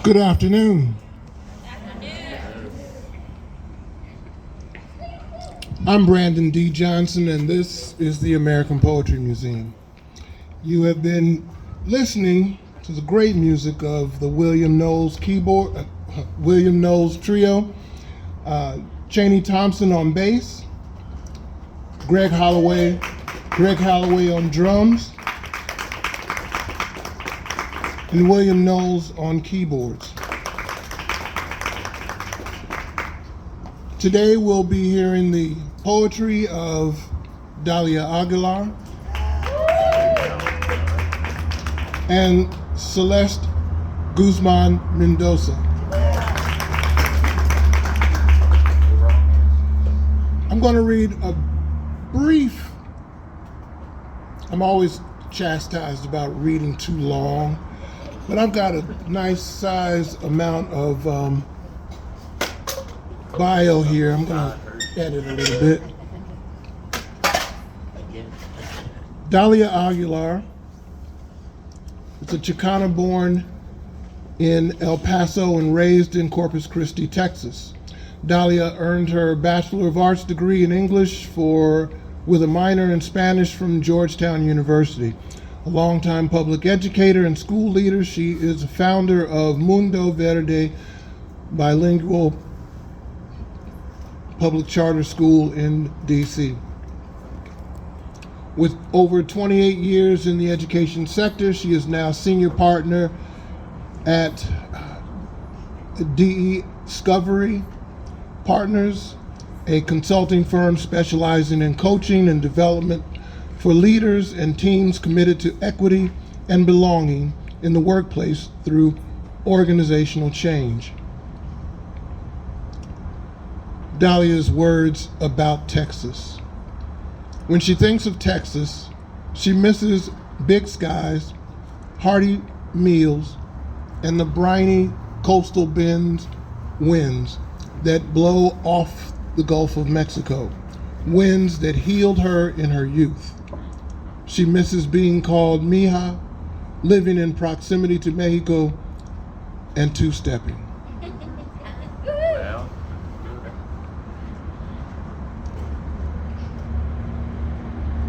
Good afternoon. I'm Brandon D. Johnson, and this is the American Poetry Museum. You have been listening to the great music of the William Knowles trio, Cheyney Thompson on bass, Greg Holloway on drums, and William Knowles on keyboards. Today we'll be hearing the poetry of Dahlia Aguilar and Celeste Guzman Mendoza. I'm going to read a brief, I'm always chastised about reading too long, but I've got a nice size amount of bio here. I'm going to edit a little bit. Dahlia Aguilar is a Chicana born in El Paso and raised in Corpus Christi, Texas. Dahlia earned her Bachelor of Arts degree in English with a minor in Spanish from Georgetown University. A longtime public educator and school leader, she is a founder of Mundo Verde bilingual public charter school in D.C. With over 28 years in the education sector, she is now senior partner at DE Discovery Partners, a consulting firm specializing in coaching and development for leaders and teams committed to equity and belonging in the workplace through organizational change. Dahlia's words about Texas. When she thinks of Texas, she misses big skies, hearty meals, and the briny coastal bend winds that blow off the Gulf of Mexico, winds that healed her in her youth. She misses being called mija, living in proximity to Mexico, and two-stepping.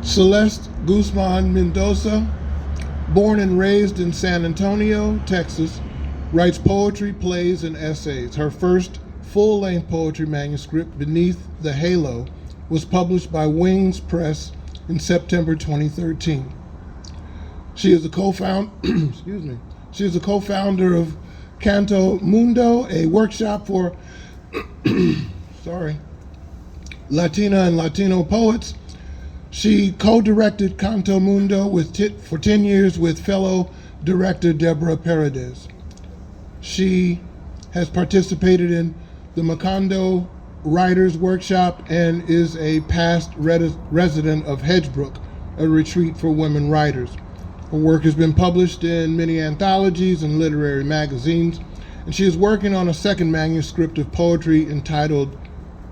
Celeste Guzman Mendoza, born and raised in San Antonio, Texas, writes poetry, plays, and essays. Her first full-length poetry manuscript, Beneath the Halo, was published by Wings Press in September 2013. She is a co-founder of Canto Mundo, a workshop for Latina and Latino poets. She co-directed Canto Mundo for 10 years with fellow director Deborah Paredes. She has participated in the Macondo Writers Workshop and is a past resident of Hedgebrook, a retreat for women writers. Her work has been published in many anthologies and literary magazines, and she is working on a second manuscript of poetry entitled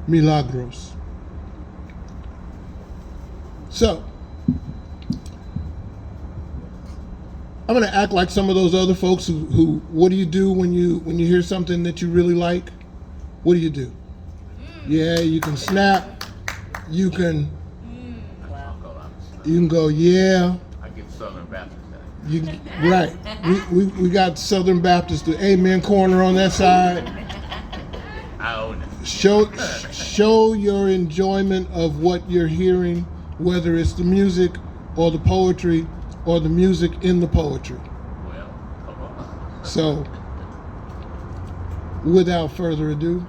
Milagros. So, I'm going to act like some of those other folks who what do you do when you hear something that you really like? What do you do? Yeah, you can snap. You can go, yeah. I get Southern Baptist. Right. We got Southern Baptist, the Amen corner on that side. I own it. Show your enjoyment of what you're hearing, whether it's the music or the poetry or the music in the poetry. Well, come on. So, without further ado,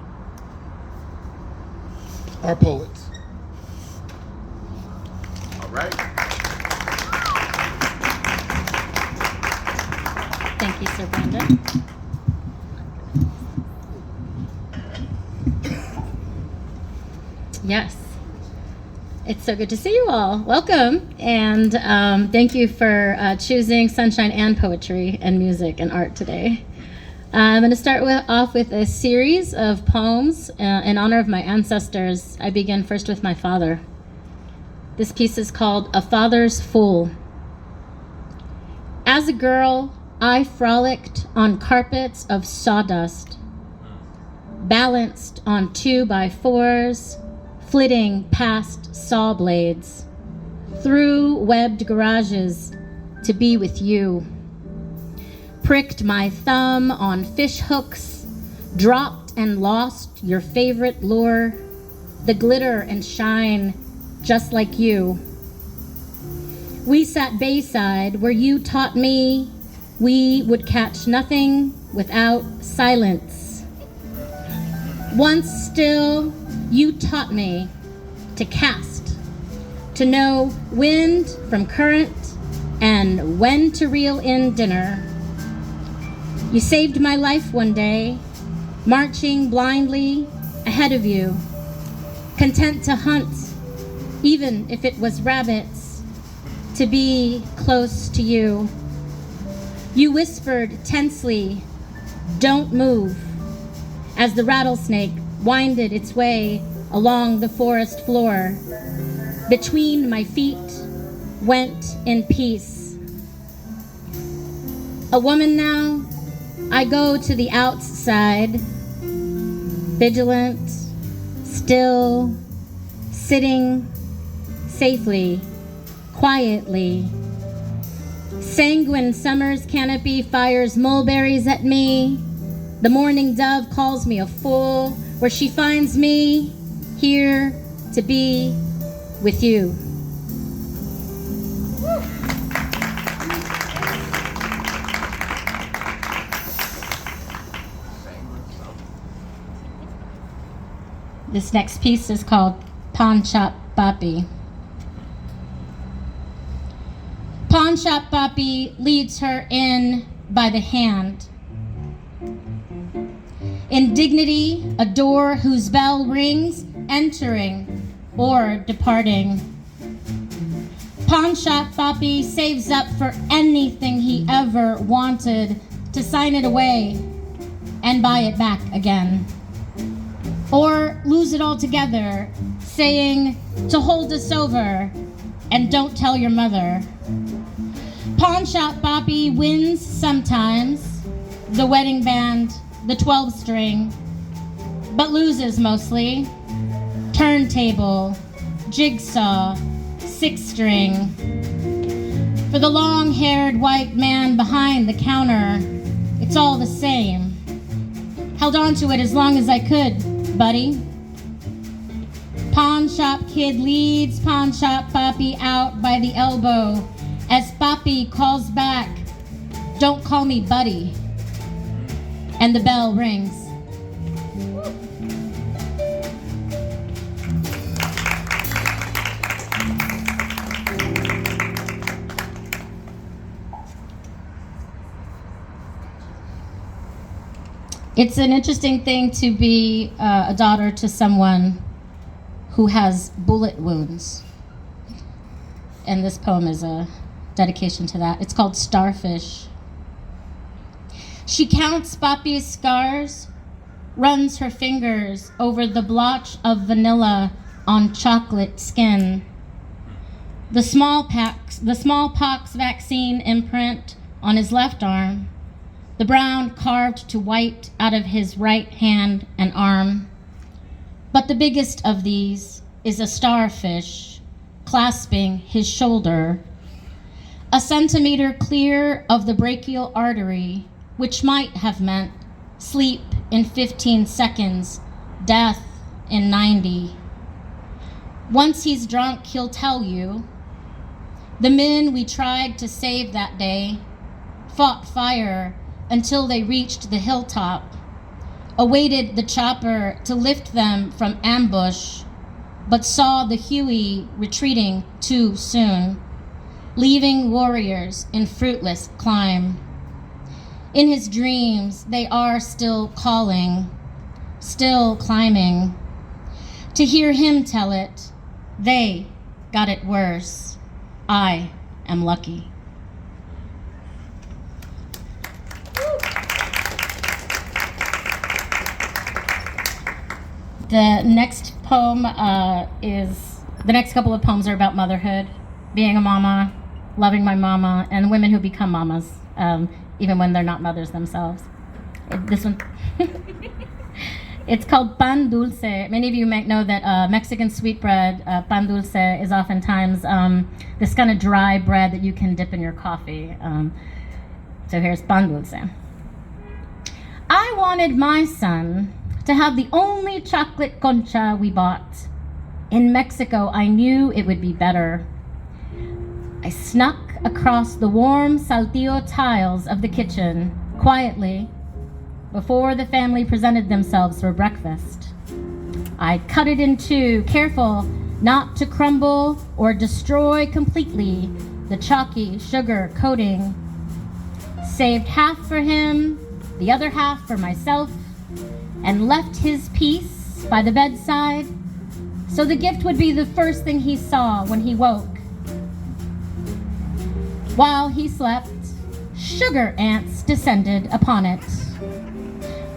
our poets. All right. Thank you, Sir Brandon. Yes. It's so good to see you all. Welcome. And thank you for choosing sunshine and poetry and music and art today. I'm going to start off with a series of poems in honor of my ancestors. I begin first with my father. This piece is called A Father's Fool. As a girl, I frolicked on carpets of sawdust, balanced on 2x4s, flitting past saw blades, through webbed garages to be with you. Pricked my thumb on fish hooks, dropped and lost your favorite lure, the glitter and shine just like you. We sat bayside where you taught me we would catch nothing without silence. Once still, you taught me to cast, to know wind from current and when to reel in dinner. You saved my life one day, marching blindly ahead of you, content to hunt, even if it was rabbits, to be close to you. You whispered tensely, "Don't move," as the rattlesnake winded its way along the forest floor. Between my feet went in peace. A woman now, I go to the outside, vigilant, still, sitting safely, quietly. Sanguine summer's canopy fires mulberries at me. The morning dove calls me a fool, where she finds me here to be with you. This next piece is called Pawn Shop Papi. Pawn Shop Papi leads her in by the hand. In dignity, a door whose bell rings, entering or departing. Pawn Shop Papi saves up for anything he ever wanted to sign it away and buy it back again. Or lose it altogether, saying to hold us over and don't tell your mother. Pawn Shop Papi wins sometimes, the wedding band, the 12-string, but loses mostly. Turntable, jigsaw, 6-string. For the long-haired white man behind the counter, it's all the same. Held on to it as long as I could, buddy. Pawn shop kid leads Pawn Shop Papi out by the elbow as Papi calls back, "Don't call me buddy." And the bell rings. It's an interesting thing to be a daughter to someone who has bullet wounds. And this poem is a dedication to that. It's called Starfish. She counts Papi's scars, runs her fingers over the blotch of vanilla on chocolate skin. The smallpox vaccine imprint on his left arm, the brown carved to white out of his right hand and arm. But the biggest of these is a starfish clasping his shoulder, a centimeter clear of the brachial artery, which might have meant sleep in 15 seconds, death in 90. Once he's drunk, he'll tell you, the men we tried to save that day fought fire until they reached the hilltop, awaited the chopper to lift them from ambush, but saw the Huey retreating too soon, leaving warriors in fruitless climb. In his dreams, they are still calling, still climbing. To hear him tell it, they got it worse. I am lucky. The next poem the next couple of poems are about motherhood, being a mama, loving my mama, and women who become mamas. even when they're not mothers themselves. This one, it's called pan dulce. Many of you might know that Mexican sweetbread, pan dulce, is oftentimes this kind of dry bread that you can dip in your coffee. So here's pan dulce. I wanted my son to have the only chocolate concha we bought. In Mexico, I knew it would be better. I snuck across the warm saltillo tiles of the kitchen, quietly, before the family presented themselves for breakfast. I cut it in two, careful not to crumble or destroy completely the chalky sugar coating. Saved half for him, the other half for myself, and left his piece by the bedside so the gift would be the first thing he saw when he woke. While he slept, sugar ants descended upon it,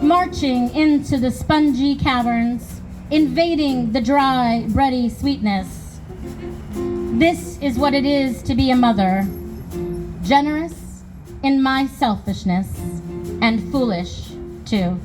marching into the spongy caverns, invading the dry, bready sweetness. This is what it is to be a mother, generous in my selfishness, and foolish too.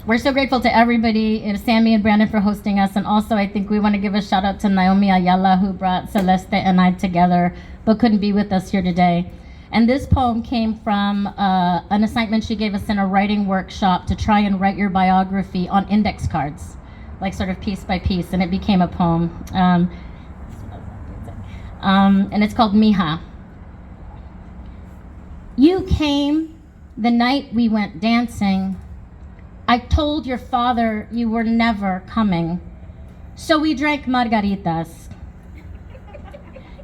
We're so grateful to everybody, Sammy and Brandon, for hosting us, and also I think we want to give a shout out to Naomi Ayala, who brought Celeste and I together, but couldn't be with us here today. And this poem came from an assignment she gave us in a writing workshop to try and write your biography on index cards, like sort of piece by piece, and it became a poem. And it's called Mija. You came the night we went dancing. I told your father you were never coming, so we drank margaritas.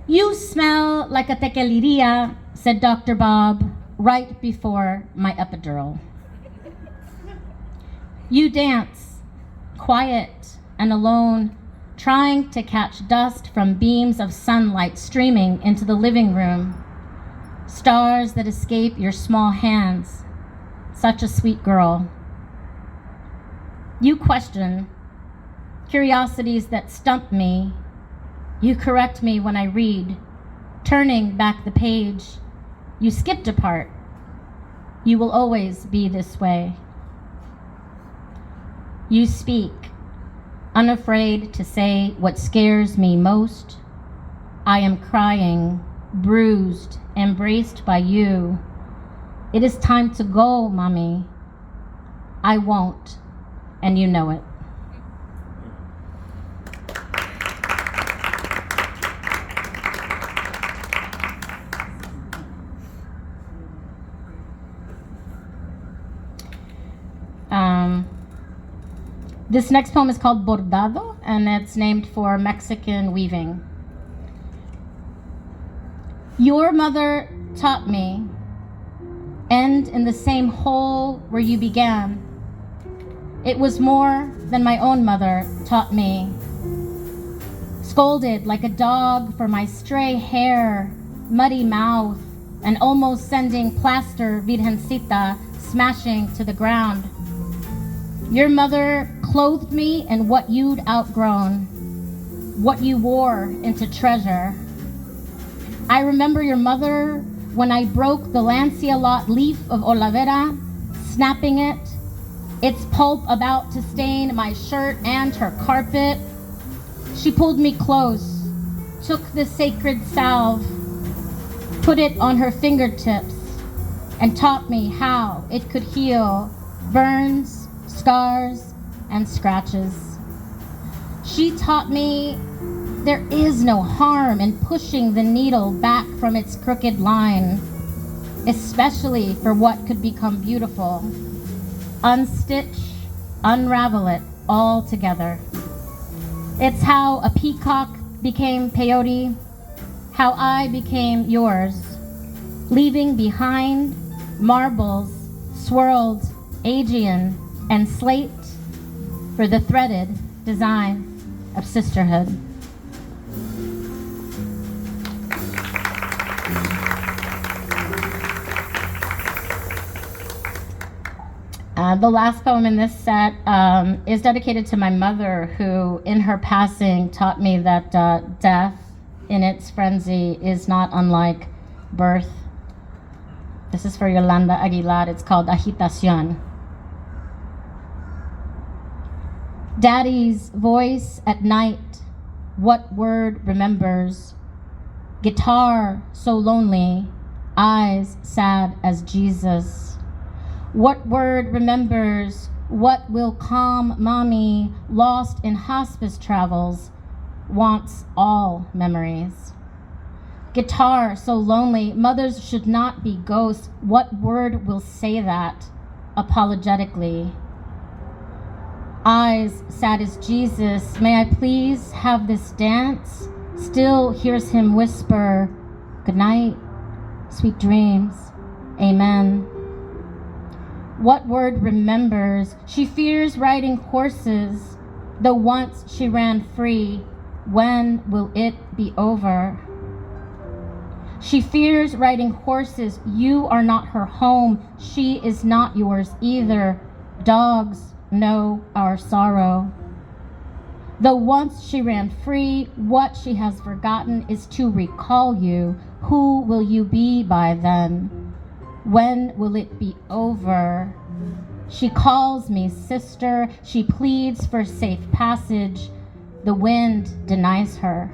You smell like a tequiliria, said Dr. Bob, right before my epidural. You dance, quiet and alone, trying to catch dust from beams of sunlight streaming into the living room, stars that escape your small hands. Such a sweet girl. You question, curiosities that stump me. You correct me when I read, turning back the page. You skipped a part. You will always be this way. You speak, unafraid to say what scares me most. I am crying, bruised, embraced by you. It is time to go, Mommy. I won't, and you know it. This next poem is called Bordado, and it's named for Mexican weaving. Your mother taught me, end in the same hole where you began. It was more than my own mother taught me. Scolded like a dog for my stray hair, muddy mouth, and almost sending plaster Virgencita smashing to the ground. Your mother clothed me in what you'd outgrown, what you wore into treasure. I remember your mother when I broke the lanceolate leaf of Olavera, snapping it, its pulp about to stain my shirt and her carpet. She pulled me close, took the sacred salve, put it on her fingertips, and taught me how it could heal burns, scars, and scratches. She taught me there is no harm in pushing the needle back from its crooked line, especially for what could become beautiful. Unstitch, unravel it all together. It's how a peacock became peyote, how I became yours, leaving behind marbles, swirled Aegean, and slate for the threaded design of sisterhood. The last poem in this set is dedicated to my mother, who in her passing taught me that death in its frenzy is not unlike birth. This is for Yolanda Aguilar. It's called Agitación. Daddy's voice at night, what word remembers? Guitar so lonely, eyes sad as Jesus. What word remembers? What will calm mommy, lost in hospice travels, wants all memories. Guitar so lonely, mothers should not be ghosts. What word will say that apologetically? Eyes sad as Jesus, may I please have this dance? Still hears him whisper, good night, sweet dreams, amen. What word remembers? She fears riding horses, though once she ran free. When will it be over? She fears riding horses. You are not her home. She is not yours either. Dogs know our sorrow. Though once she ran free, what she has forgotten is to recall you. Who will you be by then? When will it be over? She calls me sister. She pleads for safe passage. The wind denies her.